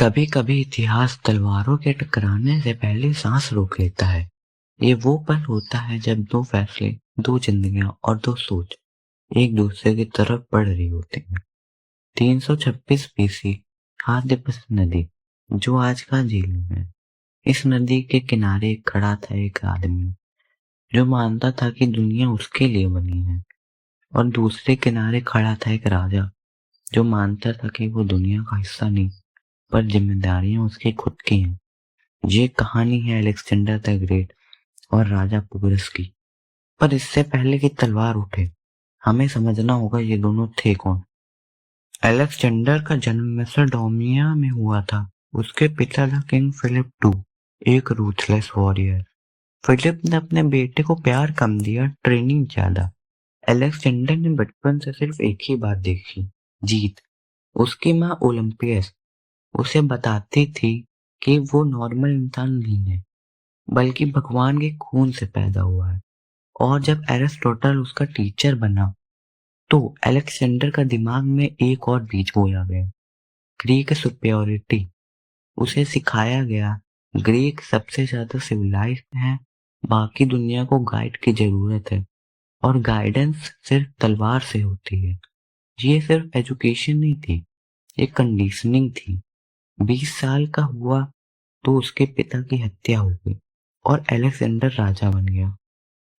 कभी कभी इतिहास तलवारों के टकराने से पहले सांस रोक लेता है। ये वो पल होता है जब दो फैसले, दो जिंदगियां और दो सोच एक दूसरे की तरफ बढ़ रही होती हैं। 326 बीसी हाथीपस नदी, जो आज का झील है। इस नदी के किनारे खड़ा था एक आदमी जो मानता था कि दुनिया उसके लिए बनी है, और दूसरे किनारे खड़ा था एक राजा जो मानता था कि वो दुनिया का हिस्सा नहीं, पर जिम्मेदारियां उसके खुद की हैं। ये कहानी है अलेक्जेंडर द ग्रेट और राजा पोरस की। पर इससे पहले कि तलवार उठे, हमें समझना होगा ये दोनों थे कौन। अलेक्जेंडर का जन्म मैसेडोनिया में हुआ था। उसके पिता था किंग फिलिप टू, एक रूथलेस वॉरियर। फिलिप ने अपने बेटे को प्यार कम दिया, ट्रेनिंग ज्यादा। अलेक्जेंडर ने बचपन से सिर्फ एक ही बात देखी, जीत। उसकी माँ ओलंपियस उसे बताती थी कि वो नॉर्मल इंसान नहीं है, बल्कि भगवान के खून से पैदा हुआ है। और जब एरिस्टोटल उसका टीचर बना, तो अलेक्जेंडर का दिमाग में एक और बीज बोया गया, ग्रीक सुपेरियोरिटी। उसे सिखाया गया ग्रीक सबसे ज्यादा सिविलाइज्ड है, बाकी दुनिया को गाइड की जरूरत है, और गाइडेंस सिर्फ तलवार से होती है। ये सिर्फ एजुकेशन नहीं थी, ये कंडीशनिंग थी। 20 साल का हुआ तो उसके पिता की हत्या हो गई और अलेक्जेंडर राजा बन गया।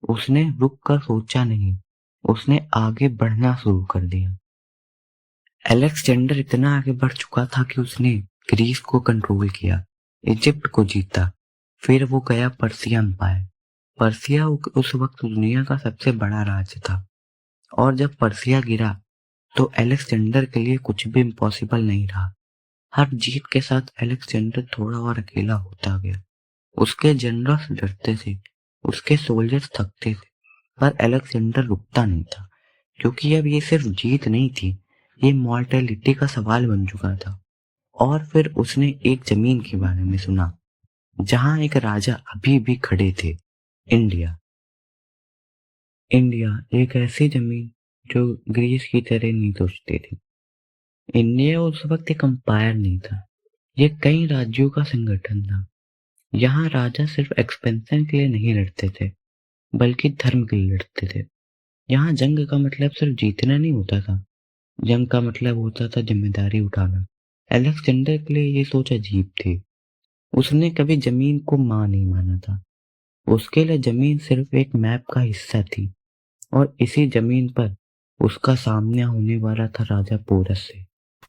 उसने रुक कर सोचा नहीं, उसने आगे बढ़ना शुरू कर दिया। अलेक्जेंडर इतना आगे बढ़ चुका था कि उसने ग्रीस को कंट्रोल किया, इजिप्ट को जीता, फिर वो गया पर्सिया एम्पायर। पर्सिया उस वक्त दुनिया का सबसे बड़ा राज्य था, और जब पर्सिया गिरा तो अलेक्जेंडर के लिए कुछ भी इम्पॉसिबल नहीं रहा। हर जीत के साथ अलेक्जेंडर थोड़ा और अकेला होता गया। उसके जनरल्स डरते थे, उसके सोल्जर्स थकते थे, पर अलेक्जेंडर रुकता नहीं था, क्योंकि अब ये सिर्फ जीत नहीं थी, ये मॉर्टेलिटी का सवाल बन चुका था। और फिर उसने एक जमीन के बारे में सुना जहां एक राजा अभी भी खड़े थे, इंडिया। इंडिया एक ऐसी जमीन जो ग्रीस की तरह नहीं सोचती थी। इंडिया उस वक्त एक अंपायर नहीं था, ये कई राज्यों का संगठन था। यहाँ राजा सिर्फ एक्सपेंशन के लिए नहीं लड़ते थे, बल्कि धर्म के लिए लड़ते थे। यहाँ जंग का मतलब सिर्फ जीतना नहीं होता था, जंग का मतलब होता था जिम्मेदारी उठाना। अलेक्जेंडर के लिए ये सोच अजीब थी। उसने कभी जमीन को मां नहीं माना था। उसके लिए जमीन सिर्फ एक मैप का हिस्सा थी, और इसी जमीन पर उसका सामना होने वाला था राजा पोरस से।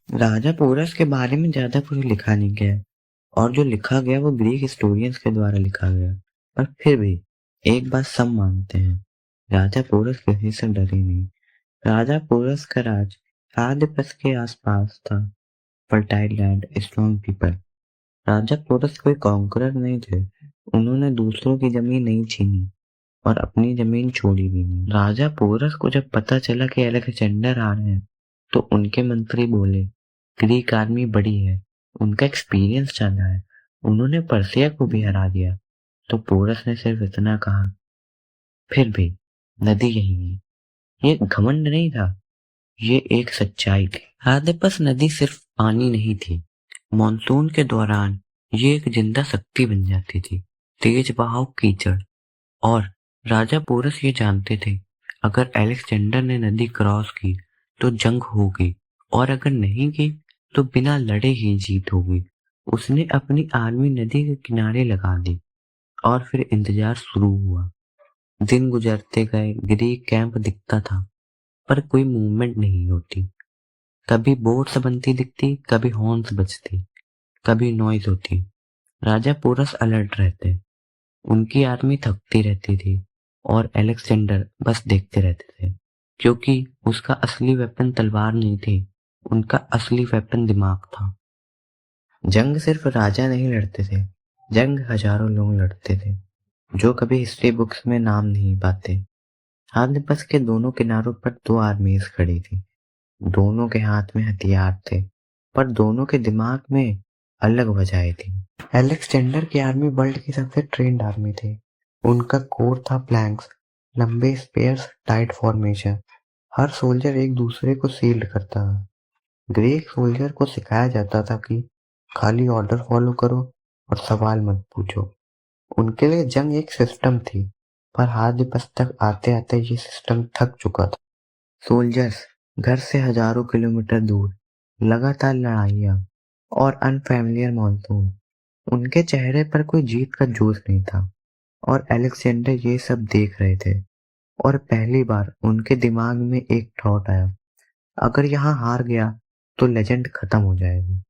राजा पोरस के बारे में ज्यादा कुछ लिखा नहीं गया, और जो लिखा गया वो ग्रीक हिस्टोरियंस के द्वारा लिखा गया। पर फिर भी एक बात सब मानते हैं, राजा पोरस किसी से डरे नहीं। राजा पोरस का राज आदिपस के आसपास था, फर्टाइल लैंड, स्ट्रॉन्ग पीपल। राजा पोरस कोई कॉन्करर नहीं थे। उन्होंने दूसरों की जमीन नहीं छीनी और अपनी जमीन छोड़ी भी नहीं। राजा पोरस को जब पता चला कि अलेक्जेंडर आ रहे हैं, तो उनके मंत्री बोले, ग्रीक आर्मी बड़ी है, उनका एक्सपीरियंस ज्यादा है, उन्होंने पर्सिया को भी हरा दिया। तो पोरस ने सिर्फ इतना कहा, फिर भी नदी यही है। ये घमंड नहीं था, ये एक सच्चाई थी। आदिपस नदी सिर्फ पानी नहीं थी, मॉनसून के दौरान ये एक जिंदा शक्ति बन जाती थी। तेज बहाव, कीचड़। और राजा पोरस ये जानते थे, अगर अलेक्जेंडर ने नदी क्रॉस की तो जंग होगी, और अगर नहीं की तो बिना लड़े ही जीत होगी। उसने अपनी आर्मी नदी के किनारे लगा दी, और फिर इंतजार शुरू हुआ। दिन गुजरते गए, ग्रीक कैंप दिखता था, पर कोई मूवमेंट नहीं होती। कभी बोट्स बनती दिखती, कभी हॉर्न्स बजती, कभी नॉइज होती। राजा पोरस अलर्ट रहते, उनकी आर्मी थकती रहती थी, और अलेक्जेंडर बस देखते रहते थे, क्योंकि उसका असली वेपन तलवार नहीं थी, उनका असली वेपन दिमाग था। जंग सिर्फ राजा नहीं लड़ते थे, जंग हजारों लोग लड़ते थे, जो कभी हिस्ट्री बुक्स में नाम नहीं पाते। आदिपस के दोनों किनारों पर दो आर्मीज खड़ी थी, दोनों के हाथ में हथियार थे, पर दोनों के दिमाग में अलग वजहें थी। अलेक्जेंडर की आर्मी वर्ल्ड की सबसे ट्रेंड आर्मी थी। उनका कोर था प्लैंक्स, लंबे स्पेयर्स, टाइट फॉर्मेशन। हर सोल्जर एक दूसरे को शील्ड करता था। ग्रीक सोल्जर को सिखाया जाता था कि खाली ऑर्डर फॉलो करो और सवाल मत पूछो। उनके लिए जंग एक सिस्टम थी, पर हाथ दिवस तक आते आते ये सिस्टम थक चुका था। सोल्जर्स घर से हजारों किलोमीटर दूर, लगातार लड़ाइयाँ और अनफैमिलियर मॉनसून। उनके चेहरे पर कोई जीत का जोश नहीं था और अलेक्जेंडर ये सब देख रहे थे। और पहली बार उनके दिमाग में एक थॉट आया, अगर यहाँ हार गया तो लेजेंड खत्म हो जाएगी।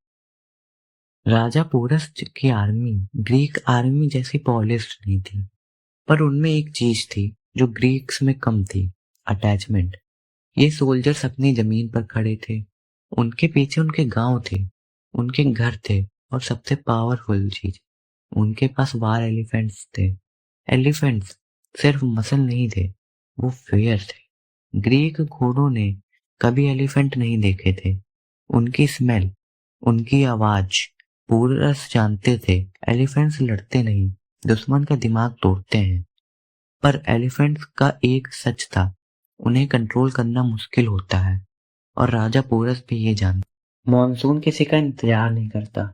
राजा पोरस की आर्मी ग्रीक आर्मी जैसी पॉलिश्ड नहीं थी, पर उनमें एक चीज थी जो ग्रीक्स में कम थी, अटैचमेंट। ये सोल्जर्स अपनी जमीन पर खड़े थे, उनके पीछे उनके गांव थे, उनके घर थे, और सबसे पावरफुल चीज, उनके पास वार एलिफेंट्स थे। एलिफेंट्स सिर्फ मसल नहीं थे, वो फेयर थे। ग्रीक घोड़ों ने कभी एलिफेंट नहीं देखे थे। उनकी स्मेल, उनकी आवाज, पूरस जानते थे एलिफेंट्स लड़ते नहीं, दुश्मन का दिमाग तोड़ते हैं। पर एलिफेंट्स का एक सच था, उन्हें कंट्रोल करना मुश्किल होता है, और राजा पोरस भी ये जानता। मॉनसून किसी का इंतजार नहीं करता।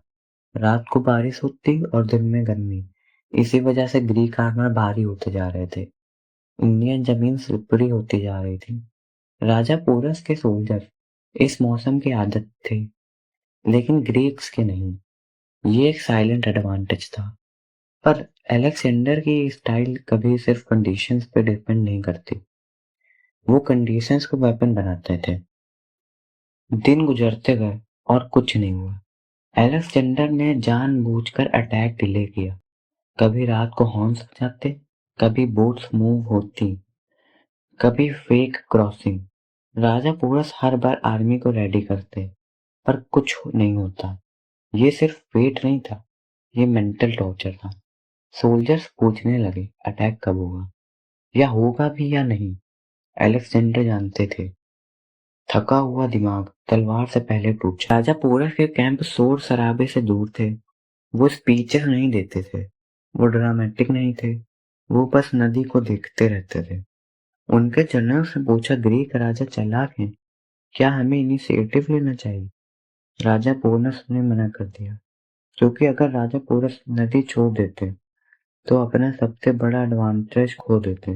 रात को बारिश होती और दिन में गर्मी। इसी वजह से ग्रीक आर्मर भारी होते जा रहे थे, इंडियन जमीन स्लिपरी होती जा रही थी। राजा पोरस के सोल्जर इस मौसम की आदत थे, लेकिन ग्रीक्स के नहीं। ये एक साइलेंट एडवांटेज था। पर अलेक्जेंडर की स्टाइल कभी सिर्फ कंडीशंस पे डिपेंड नहीं करती, वो कंडीशंस को वेपन बनाते थे। दिन गुजरते गए और कुछ नहीं हुआ। अलेक्जेंडर ने जानबूझकर अटैक डिले किया। कभी रात को हॉर्न्स बजाते, कभी बोट्स मूव होती, कभी फेक क्रॉसिंग। राजा पोरस हर बार आर्मी को रेडी करते, पर कुछ नहीं होता। ये सिर्फ वेट नहीं था, ये मेंटल टॉर्चर था। सोल्जर्स पूछने लगे अटैक कब होगा, या होगा भी या नहीं। अलेक्जेंडर जानते थे, थका हुआ दिमाग तलवार से पहले टूट जाए। राजा पोरस के कैंप शोर शराबे से दूर थे। वो स्पीचेस नहीं देते थे, वो ड्रामेटिक नहीं थे, वो बस नदी को देखते रहते थे। उनके जनरल से पूछा, ग्रीक राजा चालाक हैं, क्या हमें इनिशिएटिव लेना चाहिए? राजा पोरस ने मना कर दिया, क्योंकि अगर राजा पोरस नदी छोड़ देते तो अपना सबसे बड़ा एडवांटेज खो देते।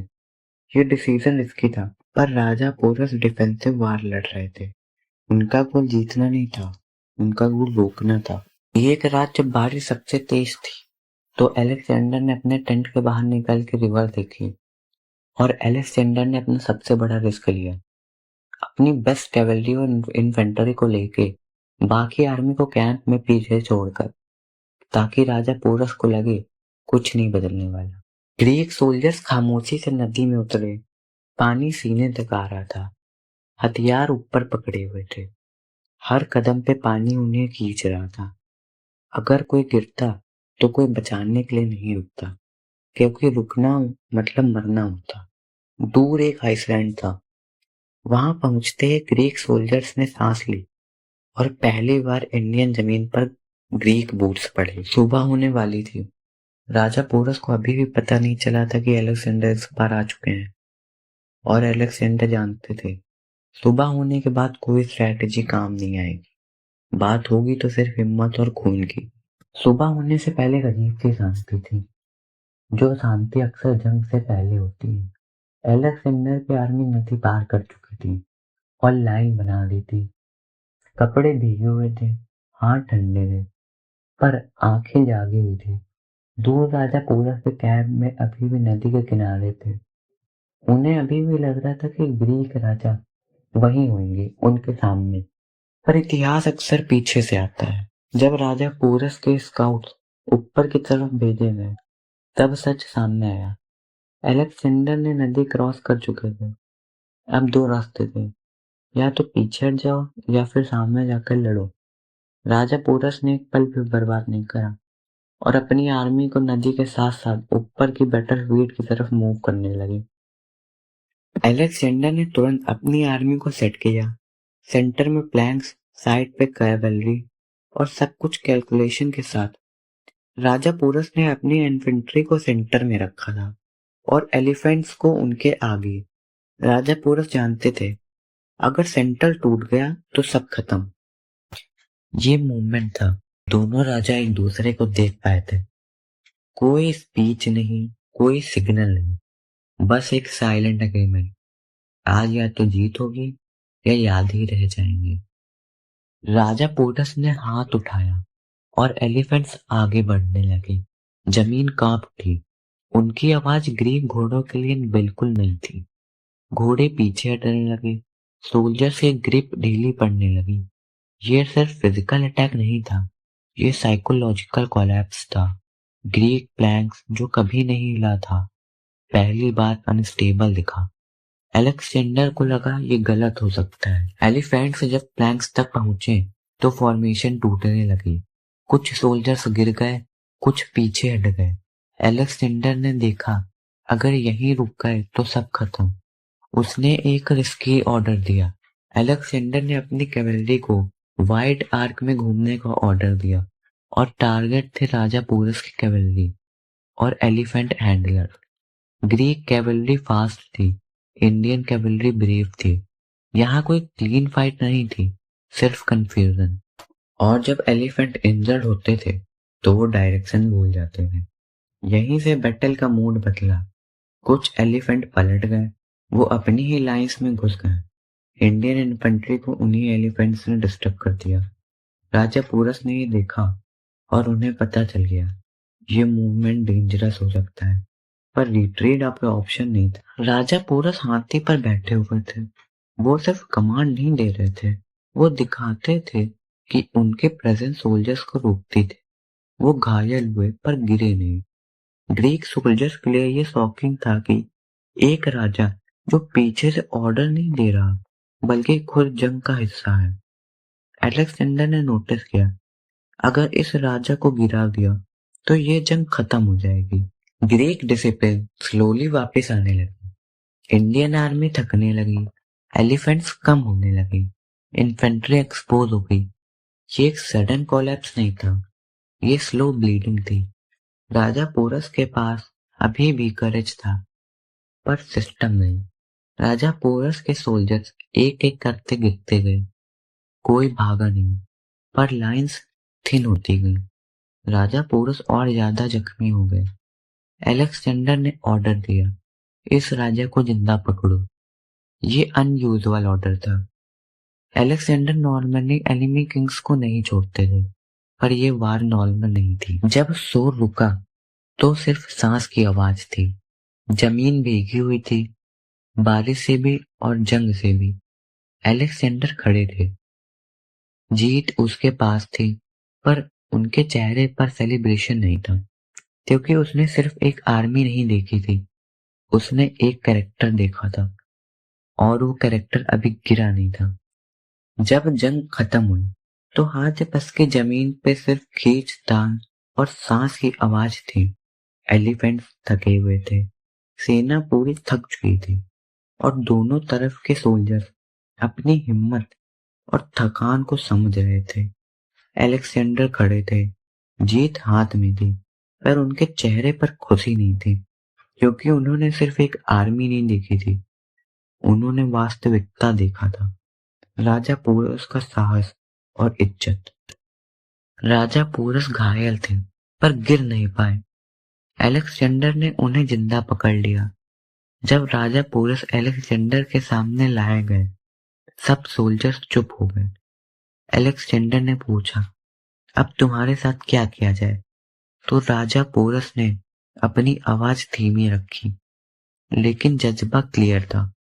ये डिसीजन रिस्की था, पर राजा पोरस डिफेंसिव वार लड़ रहे थे। उनका गोल जीतना नहीं था, उनका गोल रोकना था। एक रात जब बारिश सबसे तेज थी, तो अलेक्जेंडर ने अपने टेंट के बाहर निकल के रिवर देखी, और अलेक्जेंडर ने अपना सबसे बड़ा रिस्क लिया। अपनी बेस्ट कैवलरी और इन्फेंट्री को लेके बाकी आर्मी को कैंप में पीछे छोड़कर, ताकि राजा पोरस को लगे कुछ नहीं बदलने वाला। ग्रीक सोल्जर्स खामोशी से नदी में उतरे। पानी सीने तक आ रहा था, हथियार ऊपर पकड़े हुए थे, हर कदम पे पानी उन्हें खींच रहा था। अगर कोई गिरता तो कोई बचाने के लिए नहीं रुकता, क्योंकि रुकना मतलब मरना होता। दूर एक आइसलैंड था, वहां पहुंचते ही ग्रीक सोल्जर्स ने सांस ली, और पहली बार इंडियन जमीन पर ग्रीक बूट्स पड़े। सुबह होने वाली थी। राजा पोरस को अभी भी पता नहीं चला था कि अलेक्जेंडर इस बार आ चुके हैं, और अलेक्जेंडर जानते थे सुबह होने के बाद कोई स्ट्रैटेजी काम नहीं आएगी, बात होगी तो सिर्फ हिम्मत और खून की। सुबह होने से पहले एक अजीब सी शांति थी, जो शांति अक्सर जंग से पहले होती है। अलेक्जेंडर की आर्मी नदी पार कर चुकी थी और लाइन बना दी थी। कपड़े भीगे हुए थे, हाथ ठंडे थे, पर आंखें जागी हुई थी। दूर राजा पोरस के कैंप में अभी भी नदी के किनारे थे। उन्हें अभी भी लग रहा था कि ग्रीक राजा वहीं होंगे उनके सामने। पर इतिहास अक्सर पीछे से आता है। जब राजा पोरस के स्काउट्स ऊपर की तरफ भेजे गए, तब सच सामने आया। अलेक्जेंडर ने नदी क्रॉस कर चुके थे। अब दो रास्ते थे, या तो पीछे हट जाओ या फिर सामने जाकर लड़ो। राजा पोरस ने एक पल भी बर्बाद नहीं करा, और अपनी आर्मी को नदी के साथ साथ ऊपर की बैटलफील्ड की तरफ मूव करने लगे। अलेक्जेंडर ने तुरंत अपनी आर्मी को सेट किया। सेंटर में प्लैंक्स, साइड पे कैवलरी, और सब कुछ कैलकुलेशन के साथ। राजा पोरस ने अपनी इन्फेंट्री को सेंटर में रखा था और एलिफेंट्स को उनके आगे। राजा पोरस जानते थे, अगर सेंटर टूट गया तो सब खत्म। ये मूवमेंट था दोनों राजा एक दूसरे को देख पाए थे। कोई स्पीच नहीं, कोई सिग्नल नहीं, बस एक साइलेंट एग्रीमेंट। आज या तो जीत होगी या याद ही रह जाएंगे। राजा पोरस ने हाथ उठाया और एलिफेंट्स आगे बढ़ने लगे। जमीन कांप उठी। उनकी आवाज ग्रीक घोड़ों के लिए बिल्कुल नहीं थी। घोड़े पीछे हटने लगे। सोल्जर्स की ग्रिप ढीली पड़ने लगी। ये सिर्फ फिजिकल अटैक नहीं था, ये साइकोलॉजिकल कोलैप्स था। ग्रीक प्लैंक्स जो कभी नहीं हिला था, पहली बार अनस्टेबल दिखा। अलेक्जेंडर को लगा ये गलत हो सकता है। एलिफेंट्स जब प्लैंक्स तक पहुंचे तो फॉर्मेशन टूटने लगी। कुछ सोल्जर्स गिर गए, कुछ पीछे हट गए। अलेक्जेंडर ने देखा, अगर यहीं रुक गए तो सब खत्म। उसने एक रिस्की ऑर्डर दिया। अलेक्जेंडर ने अपनी कैवेलरी को वाइड आर्क में घूमने का ऑर्डर दिया और टारगेट थे राजा पोरस की कैवेलरी और elephant handler. Greek cavalry fast थी, इंडियन कैवेलरी ब्रेव थी। यहाँ कोई क्लीन फाइट नहीं थी, सिर्फ कंफ्यूजन। और जब एलिफेंट इंजर्ड होते थे तो वो डायरेक्शन भूल जाते थे। यहीं से बैटल का मूड बदला। कुछ एलिफेंट पलट गए, वो अपनी ही लाइंस में घुस गए। इंडियन इन्फेंट्री को उन्हीं एलिफेंट्स ने डिस्टर्ब कर दिया। राजा पोरस ने ये देखा और उन्हें पता चल गया ये मूवमेंट डेंजरस हो सकता है, पर रिट्रीट आपका ऑप्शन नहीं था। राजा पोरस हाथी पर बैठे हुए थे। वो सिर्फ कमांड नहीं दे रहे थे, वो दिखाते थे कि उनके प्रेजेंस सोल्जर्स को रोकती थे। वो घायल हुए पर गिरे नहीं। ग्रीक सोल्जर्स के लिए ये शॉकिंग था कि एक राजा जो पीछे से ऑर्डर नहीं दे रहा बल्कि खुद जंग का हिस्सा है। अलेक्जेंडर ने नोटिस किया, अगर इस राजा को गिरा दिया तो ये जंग खत्म हो जाएगी। ग्रीक डिसिप्लिन स्लोली वापस आने लगी। इंडियन आर्मी थकने लगी, एलिफेंट्स कम होने लगे, इन्फेंट्री एक्सपोज हो गई। ये एक सडन कोलैप्स नहीं था, ये स्लो ब्लीडिंग थी। राजा पोरस के पास अभी भी करेज था, पर सिस्टम नहीं। राजा पोरस के सोल्जर्स एक एक करते गिरते गए। कोई भागा नहीं, पर लाइंस थिन होती गई। राजा पोरस और ज्यादा जख्मी हो गए। अलेक्जेंडर ने ऑर्डर दिया, इस राजा को जिंदा पकड़ो। ये अनयूजुअल ऑर्डर था। अलेक्जेंडर नॉर्मली एनिमी किंग्स को नहीं छोड़ते थे, पर ये वार नॉर्मल नहीं थी। जब शोर रुका तो सिर्फ सांस की आवाज थी। जमीन भीगी हुई थी, बारिश से भी और जंग से भी। अलेक्जेंडर खड़े थे, जीत उसके पास थी, पर उनके चेहरे पर सेलिब्रेशन नहीं था, क्योंकि उसने सिर्फ एक आर्मी नहीं देखी थी, उसने एक कैरेक्टर देखा था, और वो कैरेक्टर अभी गिरा नहीं था। जब जंग खत्म हुई तो हाथ बस के जमीन पे सिर्फ खींचतान और सांस की आवाज थी। एलिफेंट्स थके हुए थे, सेना पूरी थक चुकी थी, और दोनों तरफ के सोल्जर्स अपनी हिम्मत और थकान को समझ रहे थे। अलेक्जेंडर खड़े थे, जीत हाथ में थी, पर उनके चेहरे पर खुशी नहीं थी, क्योंकि उन्होंने सिर्फ एक आर्मी नहीं देखी थी, उन्होंने वास्तविकता देखा था। राजा पोरस का साहस और इज्जत। राजा पोरस घायल थे, पर गिर नहीं पाए। अलेक्जेंडर ने उन्हें जिंदा पकड़ लिया। जब राजा पोरस अलेक्जेंडर के सामने लाए गए, सब सोल्जर्स चुप हो गए। अलेक्जेंडर ने पूछा, अब तुम्हारे साथ क्या किया जाए? तो राजा पोरस ने अपनी आवाज धीमी रखी, लेकिन जज्बा क्लियर था,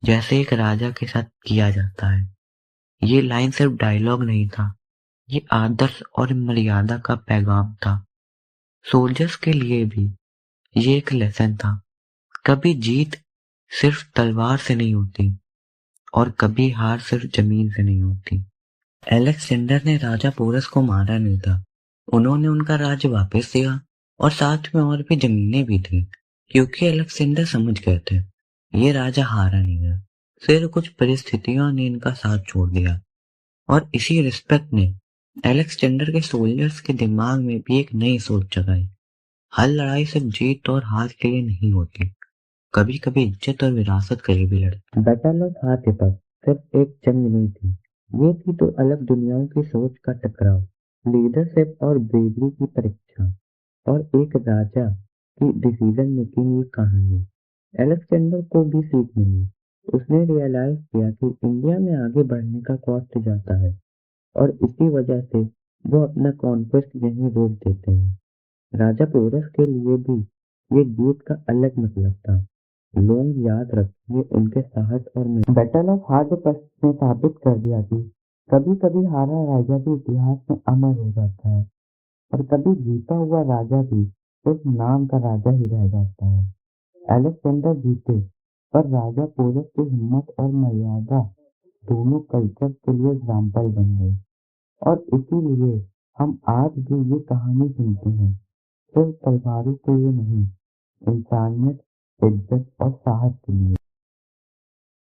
जैसे एक राजा के साथ किया जाता है। ये लाइन सिर्फ डायलॉग नहीं था, ये आदर्श और मर्यादा का पैगाम था। सोल्जर्स के लिए भी ये एक लेसन था, कभी जीत सिर्फ तलवार से नहीं होती, और कभी हार सिर्फ जमीन से नहीं होती। अलेक्जेंडर ने राजा पोरस को मारा नहीं था, उन्होंने उनका राज्य वापस दिया, और साथ में और भी जमीनें भी थी, क्योंकि अलेक्जेंडर समझ गए थे ये राजा हारा नहीं है, सिर्फ कुछ परिस्थितियों ने इनका साथ छोड़ दिया। और इसी रिस्पेक्ट ने अलेक्जेंडर के सोल्जर्स के दिमाग में भी एक नई सोच जगाई। हर लड़ाई सिर्फ जीत और हार के लिए नहीं होती, कभी कभी इज्जत और विरासत के लिए भी लड़ती। बैटल ऑफ हाथिपत सिर्फ एक जंग नहीं थी, ये थी तो अलग दुनियाओं की सोच का टकराव। लीडरशिप और ब्रेवरी की परीक्षा और एक राजा की डिसीजन मेकिंग की कहानी। अलेक्जेंडर को भी सीख मिली। उसने रियलाइज किया कि इंडिया में आगे बढ़ने का कॉस्ट जाता है और इसी वजह से वो अपना कॉन्क्वेस्ट यहीं रोक देते हैं। राजा पोरस के लिए भी ये गीत का अलग मतलब था। लोग याद रखेंगे उनके साहस और मेहनत। बैटल ऑफ हार्डपस ने साबित कर दिया कि कभी कभी हारा राजा भी इतिहास में अमर हो जाता है और कभी जीता हुआ राजा भी सिर्फ नाम का राजा ही रह जाता है। अलेक्जेंडर जीते, पर राजा पोरस की हिम्मत और मर्यादा दोनों कल्चर के लिए एग्जाम्पल बन गए और इसीलिए हम आज भी ये कहानी सुनते हैं, सिर्फ तलवारों के लिए नहीं, इंसानियत, इज्जत और साहस के लिए।